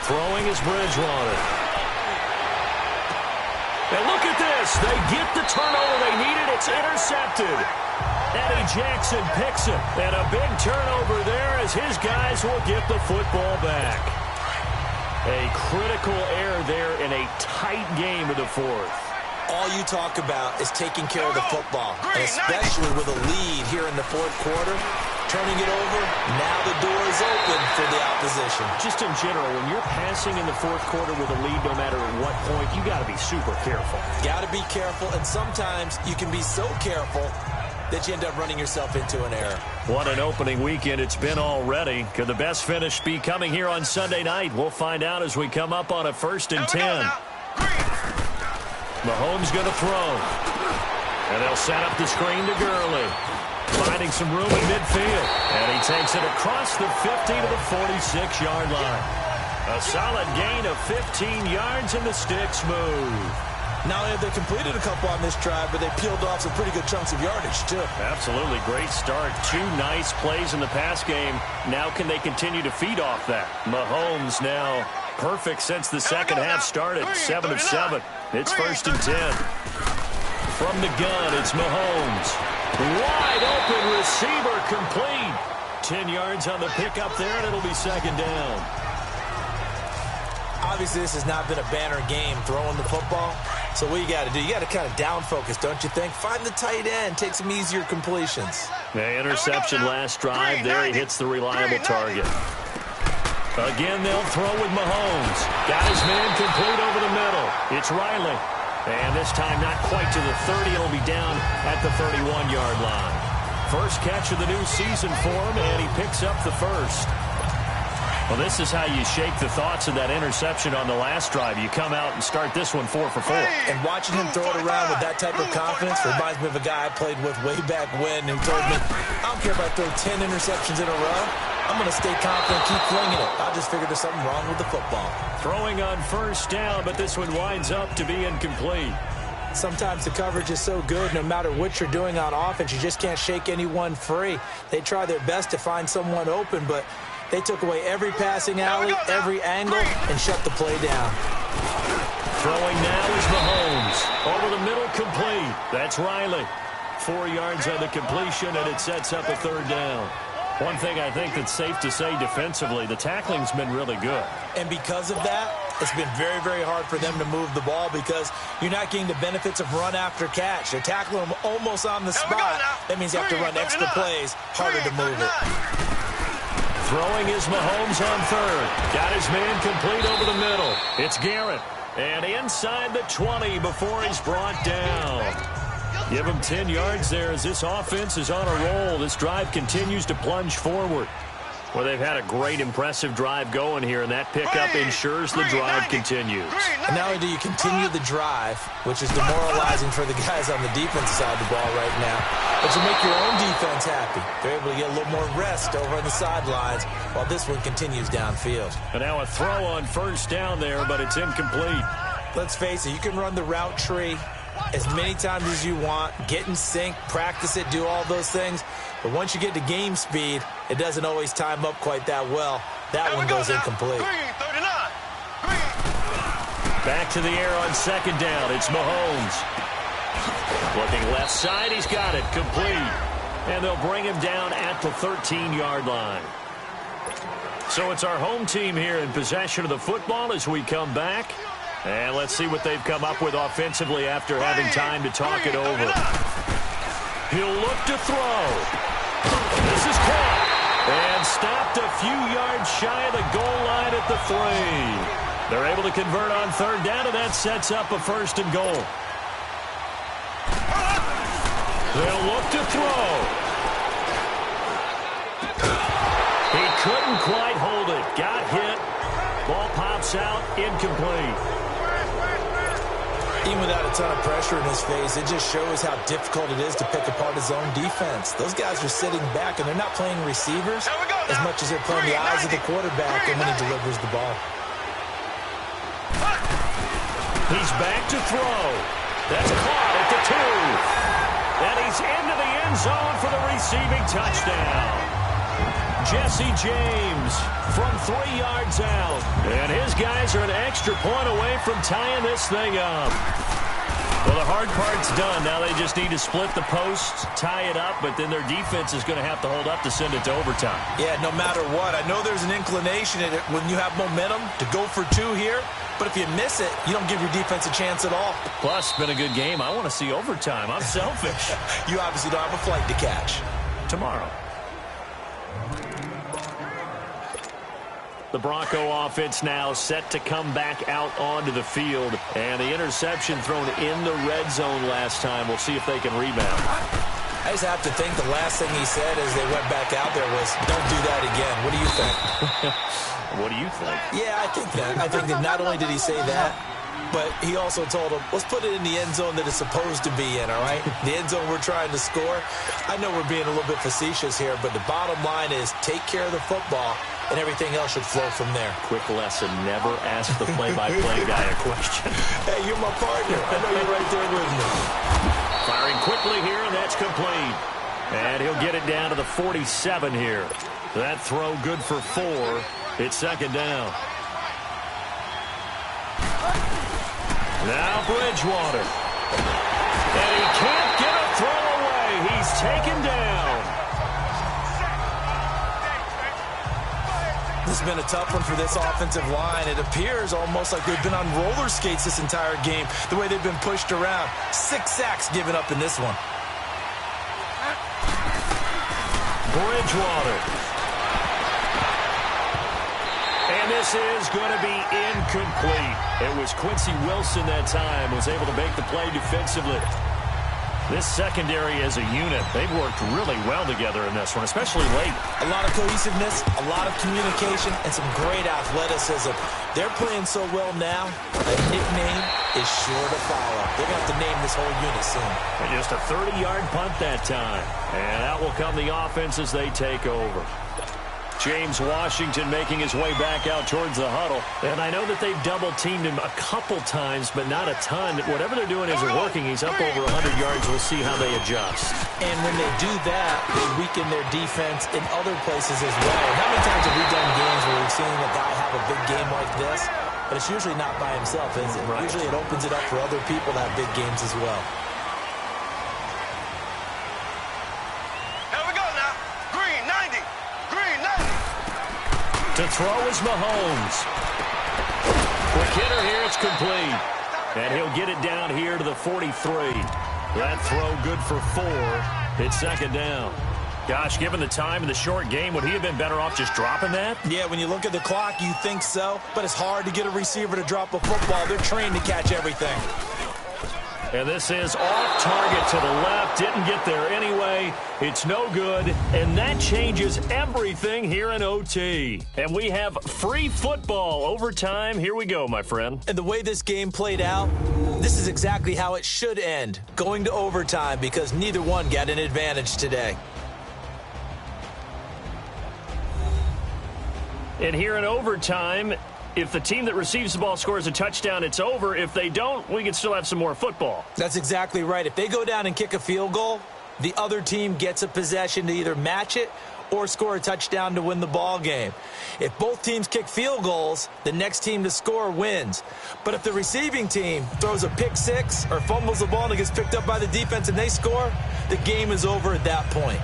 Throwing is Bridgewater. And look at this. They get the turnover they needed. It's intercepted. Eddie Jackson picks it. And a big turnover there as his guys will get the football back. A critical error there in a tight game of the 4th. All you talk about is taking care of the football, and especially with a lead here in the 4th quarter. Turning it over, now the door is open for the opposition. Just in general, when you're passing in the 4th quarter with a lead, no matter at what point, you got to be super careful. Got to be careful, and sometimes you can be so careful that you end up running yourself into an error. What an opening weekend it's been already. Could the best finish be coming here on Sunday night? We'll find out as we come up on a 1st and 10. Mahomes going to throw. And they'll set up the screen to Gurley. Finding some room in midfield. And he takes it across the 50 to the 46-yard line. A solid gain of 15 yards, and the sticks move. Not only have they completed a couple on this drive, but they peeled off some pretty good chunks of yardage, too. Absolutely. Great start. 2 nice plays in the pass game. Now can they continue to feed off that? Mahomes now perfect since the second half started. 7 of 7. It's 1st and 10. From the gun, it's Mahomes. Wide open receiver complete. 10 yards on the pickup there, and it'll be 2nd down. Obviously, this has not been a banner game throwing the football, So what you got to do, you got to kind of down focus, don't you think? Find the tight end, take some easier completions. The interception last drive. There he hits the reliable target. Again, they'll throw with Mahomes. Got his man complete over the middle. It's Riley. And this time not quite to the 30. It'll be down at the 31-yard line. First catch of the new season for him, and he picks up the first. Well, this is how you shake the thoughts of that interception on the last drive. You come out and start this one 4 for 4. And watching him throw it around with that type of confidence reminds me of a guy I played with way back when who told me, I don't care if I throw 10 interceptions in a row. I'm going to stay confident, keep flinging it. I just figured there's something wrong with the football. Throwing on first down, but this one winds up to be incomplete. Sometimes the coverage is so good, no matter what you're doing on offense, you just can't shake anyone free. They try their best to find someone open, but they took away every passing alley, every angle, and shut the play down. Throwing now is Mahomes. Over the middle, complete. That's Riley. 4 yards on the completion, and it sets up a third down. One thing I think that's safe to say defensively, the tackling's been really good. And because of that, it's been very, very hard for them to move the ball because you're not getting the benefits of run after catch. They're tackling them almost on the spot. That means you have to run extra plays, harder to move it. Throwing is Mahomes on third. Got his man complete over the middle. It's Garrett. And inside the 20 before he's brought down. Give him 10 yards there as this offense is on a roll. This drive continues to plunge forward. Well, they've had a great, impressive drive going here, and that pickup ensures the drive continues. And not only do you continue the drive, which is demoralizing for the guys on the defensive side of the ball right now, but you make your own defense happy. They're able to get a little more rest over on the sidelines while this one continues downfield. And now a throw on first down there, but it's incomplete. Let's face it, you can run the route tree as many times as you want, get in sync, practice it, do all those things. But once you get to game speed, it doesn't always time up quite that well. That one goes incomplete. Back to the air on second down. It's Mahomes. Looking left side, he's got it. Complete. And they'll bring him down at the 13-yard line. So it's our home team here in possession of the football as we come back. And let's see what they've come up with offensively after having time to talk it over. He'll look to throw. This is caught. And stopped a few yards shy of the goal line at the 3. They're able to convert on third down, and that sets up a first and goal. They'll look to throw. He couldn't quite hold it. Got hit. Ball pops out. Incomplete. Even without a ton of pressure in his face, it just shows how difficult it is to pick apart his own defense. Those guys are sitting back, and they're not playing receivers as much as they're playing the eyes of the quarterback and when he delivers the ball. He's back to throw. That's caught at the 2. And he's into the end zone for the receiving touchdown. Jesse James from 3 yards out. And his guys are an extra point away from tying this thing up. Well, the hard part's done. Now they just need to split the posts, tie it up, but then their defense is going to have to hold up to send it to overtime. Yeah, no matter what. I know there's an inclination in it when you have momentum to go for 2 here, but if you miss it, you don't give your defense a chance at all. Plus, it's been a good game. I want to see overtime. I'm selfish. You obviously don't have a flight to catch. Tomorrow. The Bronco offense now set to come back out onto the field. And the interception thrown in the red zone last time. We'll see if they can rebound. I just have to think the last thing he said as they went back out there was, don't do that again. What do you think? What do you think? Yeah, I think that. I think that not only did he say that, but he also told him, let's put it in the end zone that it's supposed to be in, all right? The end zone we're trying to score. I know we're being a little bit facetious here, but the bottom line is take care of the football, and everything else should flow from there. Quick lesson, never ask the play-by-play guy a question. Hey, you're my partner. I know you're right there with me. Firing quickly here, and that's complete. And he'll get it down to the 47 here. That throw good for 4. It's second down. Now Bridgewater. And he can't get a throw away. He's taken down. This been a tough one for this offensive line. It appears almost like they've been on roller skates this entire game, the way they've been pushed around. 6 sacks given up in this one. Bridgewater. And this is going to be incomplete. It was Quincy Wilson that time, was able to make the play defensively. This secondary as a unit, they've worked really well together in this one, especially late. A lot of cohesiveness, a lot of communication, and some great athleticism. They're playing so well now, a nickname is sure to follow. They're going to have to name this whole unit soon. And just a 30-yard punt that time. And out will come the offense as they take over. James Washington making his way back out towards the huddle. And I know that they've double-teamed him a couple times, but not a ton. Whatever they're doing isn't working. He's up over 100 yards. We'll see how they adjust. And when they do that, they weaken their defense in other places as well. How many times have we done games where we've seen a guy have a big game like this? But it's usually not by himself, is it? Right. Usually it opens it up for other people to have big games as well. Here we go now. Green, 90. Green, 90. To throw is Mahomes. Quick hitter here, it's complete. And he'll get it down here to the 43. That throw good for 4. It's second down. Gosh, given the time and the short game, would he have been better off just dropping that? Yeah, when you look at the clock, you think so. But it's hard to get a receiver to drop a football. They're trained to catch everything. And this is off target to the left. Didn't get there anyway. It's no good. And that changes everything here in OT. And we have free football overtime. Here we go, my friend. And the way this game played out, this is exactly how it should end. Going to overtime because neither one got an advantage today. And here in overtime, if the team that receives the ball scores a touchdown, it's over. If they don't, we can still have some more football. That's exactly right. If they go down and kick a field goal, the other team gets a possession to either match it or score a touchdown to win the ball game. If both teams kick field goals, the next team to score wins. But if the receiving team throws a pick six or fumbles the ball and it gets picked up by the defense and they score, the game is over at that point.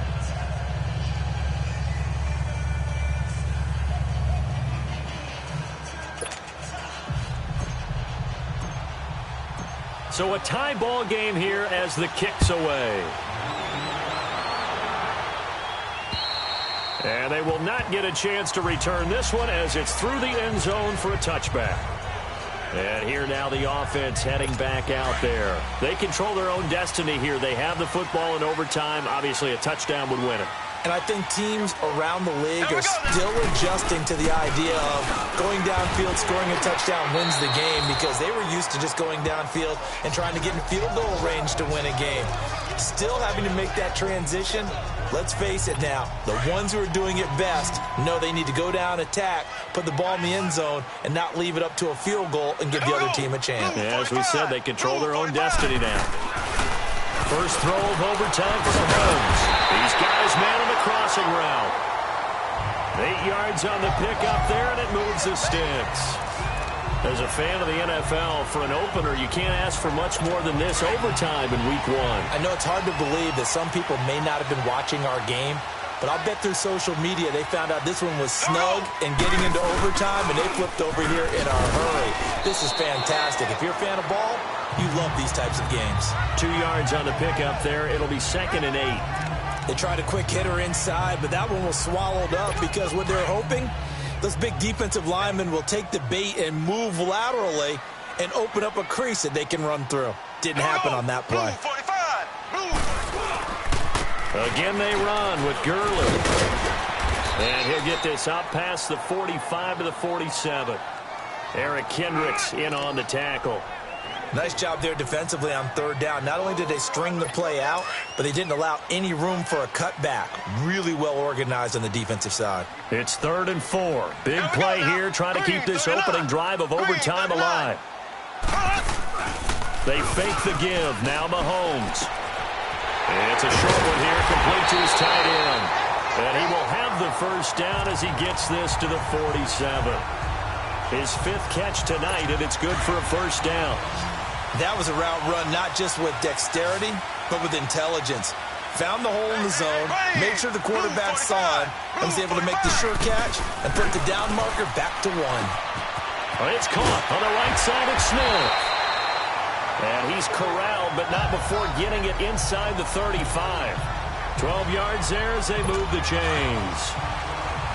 So a tie ball game here as the kick's away. And they will not get a chance to return this one as it's through the end zone for a touchback. And here now the offense heading back out there. They control their own destiny here. They have the football in overtime. Obviously, a touchdown would win it. And I think teams around the league are still adjusting to the idea of going downfield, scoring a touchdown wins the game because they were used to just going downfield and trying to get in field goal range to win a game. Still having to make that transition. Let's face it now, the ones who are doing it best know they need to go down, attack, put the ball in the end zone, and not leave it up to a field goal and give the other team a chance. Yeah, as we said, they control their own destiny now. First throw of overtime for Mahomes. These guys man on the crossing route. 8 yards on the pickup there, and it moves the sticks. As a fan of the NFL, for an opener, you can't ask for much more than this overtime in Week 1. I know it's hard to believe that some people may not have been watching our game, but I'll bet through social media they found out this one was snug and getting into overtime, and they flipped over here in a hurry. This is fantastic. If you're a fan of ball, you love these types of games. 2 yards on the pickup there. It'll be 2nd and 8. They tried a quick hitter inside, but that one was swallowed up because what they're hoping, those big defensive linemen will take the bait and move laterally and open up a crease that they can run through. Didn't happen on that play. Again they run with Gurley. And he'll get this out past the 45 to the 47. Eric Kendricks in on the tackle. Nice job there defensively on 3rd down. Not only did they string the play out, but they didn't allow any room for a cutback. Really well organized on the defensive side. It's 3rd and 4. Big play here, trying to keep this opening drive of overtime alive. They fake the give. Now Mahomes. It's a short one here, complete to his tight end. And he will have the first down as he gets this to the 47. His 5th catch tonight, and it's good for a first down. That was a route run not just with dexterity, but with intelligence. found the hole in the zone, made sure the quarterback saw him, and was able to make the sure catch and put the down marker back to 1. It's caught on the right side of Smith. And he's corralled, but not before getting it inside the 35. 12 yards there as they move the chains.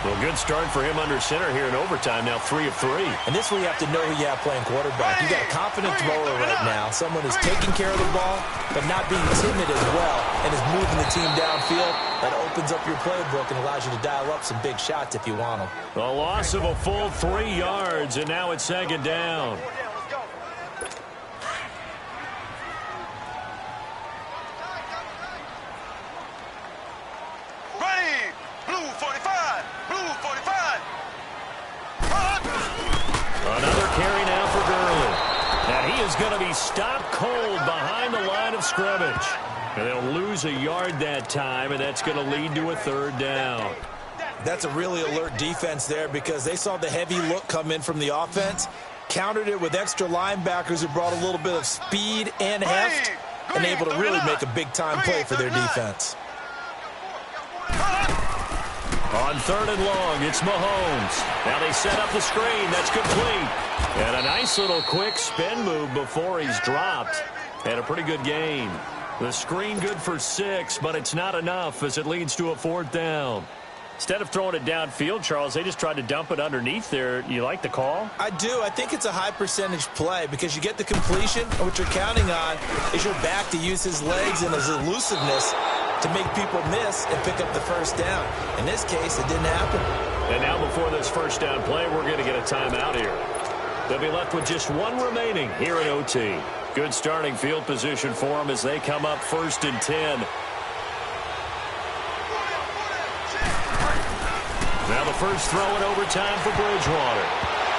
Well, good start for him under center here in overtime. Now 3 of 3. And this is where you have to know who you have playing quarterback. You got a confident thrower right now, someone who's taking care of the ball, but not being timid as well, and is moving the team downfield. That opens up your playbook and allows you to dial up some big shots if you want them. A loss of a full 3 yards, and now it's second down. Another carry now for Gurley. And he is going to be stopped cold behind the line of scrimmage. And they'll lose a yard that time, and that's going to lead to a 3rd down. That's a really alert defense there because they saw the heavy look come in from the offense, countered it with extra linebackers who brought a little bit of speed and heft, and able to really make a big-time play for their defense. On 3rd and long, it's Mahomes. Now they set up the screen. That's complete. And a nice little quick spin move before he's dropped. And a pretty good gain. The screen good for 6, but it's not enough as it leads to a 4th down. Instead of throwing it downfield, Charles, they just tried to dump it underneath there. You like the call? I do. I think it's a high percentage play because you get the completion, and what you're counting on is your back to use his legs and his elusiveness to make people miss and pick up the 1st down. In this case, it didn't happen. And now before this 1st down play, we're going to get a timeout here. They'll be left with just 1 remaining here in OT. Good starting field position for them as they come up 1st and 10. Now the first throw in overtime for Bridgewater.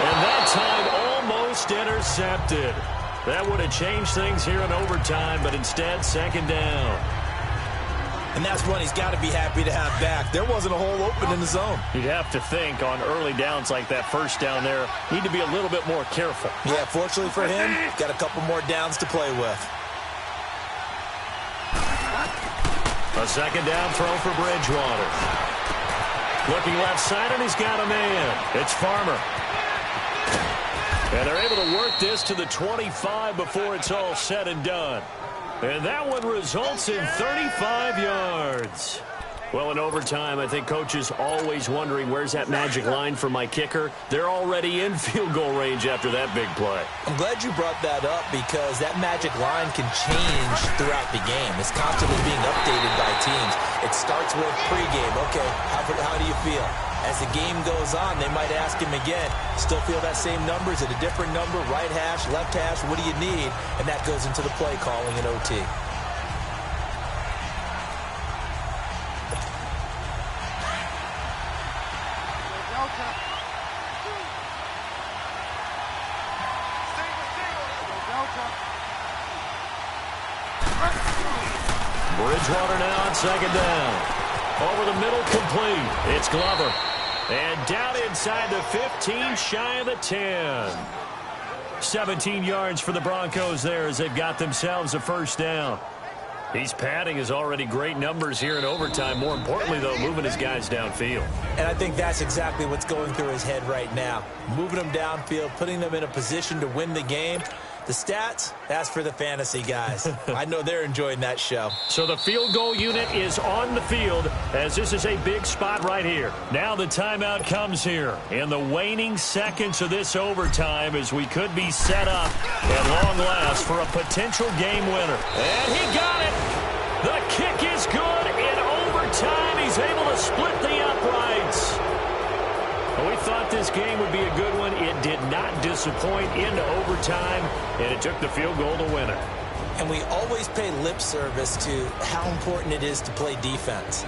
And that time almost intercepted. That would have changed things here in overtime, but instead 2nd down. And that's one he's got to be happy to have back. There wasn't a hole open in the zone. You'd have to think on early downs like that 1st down there, need to be a little bit more careful. Yeah, fortunately for him, got a couple more downs to play with. A 2nd down throw for Bridgewater. Looking left side, and he's got a man. It's Farmer. And they're able to work this to the 25 before it's all said and done. And that one results in 35 yards. Well, in overtime, I think coaches always wondering, where's that magic line for my kicker? They're already in field goal range after that big play. I'm glad you brought that up because that magic line can change throughout the game. It's constantly being updated by teams. It starts with pregame. Okay, how do you feel? As the game goes on, they might ask him again, still feel that same number? Is it a different number? Right hash, left hash, what do you need? And that goes into the play calling in OT. Bridgewater now on 2nd down. Over the middle, complete. It's Glover. And down inside the 15, shy of the 10. 17 yards for the Broncos there as they've got themselves a 1st down. He's padding his already great numbers here in overtime. More importantly, though, moving his guys downfield. And I think that's exactly what's going through his head right now. Moving them downfield, putting them in a position to win the game. The stats, that's for the fantasy guys. I know they're enjoying that show. So the field goal unit is on the field as this is a big spot right here. Now the timeout comes here in the waning seconds of this overtime as we could be set up at long last for a potential game winner. And he got it. The kick is good in overtime. He's able to split the uprights. We thought this game would be a good one. It did not disappoint into overtime, and it took the field goal to win it. And we always pay lip service to how important it is to play defense.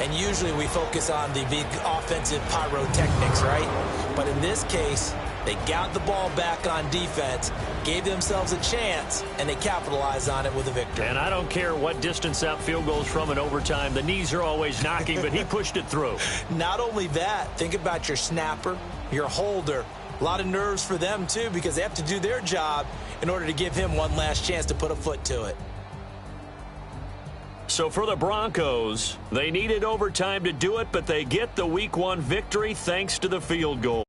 And usually we focus on the big offensive pyrotechnics, right? But in this case, they got the ball back on defense, gave themselves a chance, and they capitalized on it with a victory. And I don't care what distance that field goes from in overtime. The knees are always knocking, but he pushed it through. Not only that, think about your snapper, your holder. A lot of nerves for them, too, because they have to do their job in order to give him one last chance to put a foot to it. So for the Broncos, they needed overtime to do it, but they get the Week 1 victory thanks to the field goal.